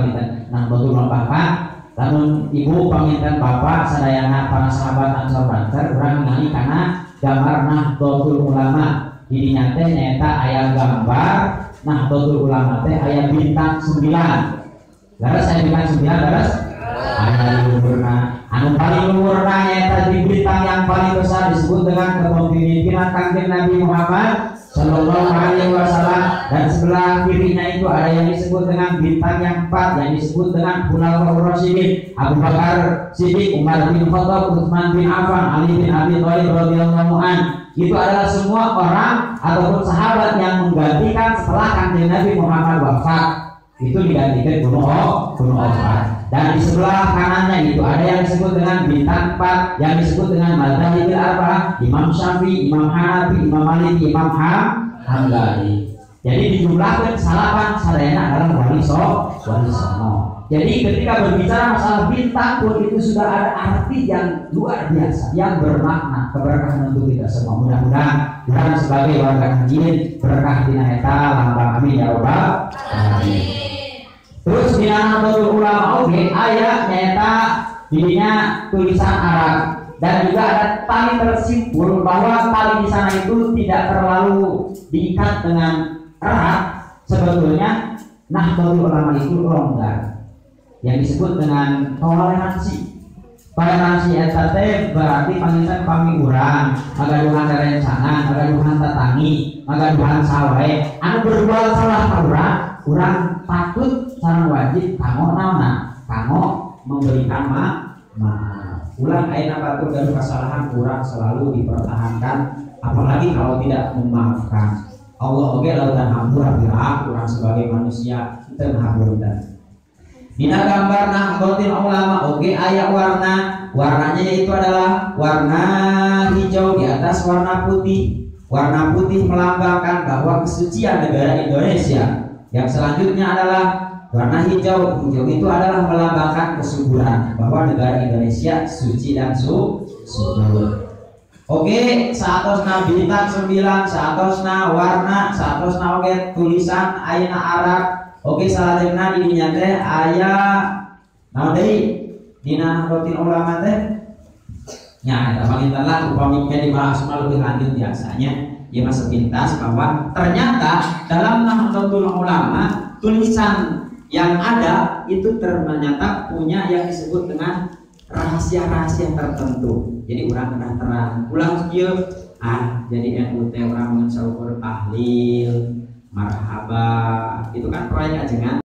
paminten Nahdlatul Bapak. Lamun ibu paminten bapak sadayana para sahabat Ansor Banten urang ningali kana gambar Nahdlatul Ulama. Didinya teh nyaeta aya gambar Nahdlatul Ulama teh aya bintang 9. Laras aya bintang 9 laras aya luhurna. Anu paling luhurna nyaeta di bintang yang paling besar disebut dengan kepemimpinan Kanjeng Nabi Muhammad Sallallahu Alaihi Wasallam, dan sebelah kirinya itu ada yang disebut dengan bintang yang 4 yang disebut dengan Khulafaur Rasyidin, Abu Bakar Siddiq, Umar bin Khattab, Utsman bin Affan, Ali bin Abi Thalib radhiyallahu an. Itu adalah semua orang ataupun sahabat yang menggantikan setelah Kanjeng Nabi Muhammad wafat. Itu digantikan Gunung Uhud. Dan di sebelah kanannya itu ada yang disebut dengan bintang 4 yang disebut dengan Madzhabil Arba'ah, Imam Syafi'i, Imam Hanafi, Imam Maliki, Imam Hambali. Jadi dijumlahkan salapan sadayana adalah wali songo. Jadi ketika berbicara masalah bintang pun itu sudah ada arti yang luar biasa, yang bermakna keberkahan untuk kita semua. Mudah-mudahan kita sebagai warga Nahdien berkah dina eta lambang amin ya rabbal alamin. Terus di Nahdlatul Ulama oke aya nyata dirinya tulisan Arab, dan juga ada tali tersimpul bahwa tali di sana itu tidak terlalu diikat dengan erat. Sebetulnya Nahdlatul Ulama itu longgar yang disebut dengan toleransi. Toleransi eta teh berarti pangitan pami urang, magaduhan rerencangan, magaduhan tatangi, magaduhan sawe, anu berbual salah ka urang patut sareng wajib kanggo naonna kanggo memberikan maaf. Ulang ayeuna batur gaduh kesalahan urang selalu dipertahankan, apalagi kalau tidak memaafkan. Allah oge lautan hampura birak urang sebagai manusia teu ngahampurkeun. Dina gambar Nahdlatul Ulama oge aya warnanya itu adalah warna hijau di atas warna putih. Warna putih melambangkan bahwa kesucian negara Indonesia. Yang selanjutnya adalah warna hijau. Hijau itu adalah melambangkan kesuburan, bahwa negara Indonesia suci dan subur. Oke, saatosna bintang 9, saatosna warna, saatosna oge tulisan ayeuna Arab. Oke, salajengna di dinya teh aya naon deui dina Nahdlatul Ulama teh nya eta palinten lah upami dibahas lebih lanjut biasanya. Ya mas sepintas bahwa ternyata dalam Nahdlatul Ulama tulisan yang ada itu ternyata punya yang disebut dengan rahasia-rahasia tertentu. Jadi orang kena terang ulang kieu jadi NU teh urang mun saukur tahlil marhaba itu kan proyek ajengan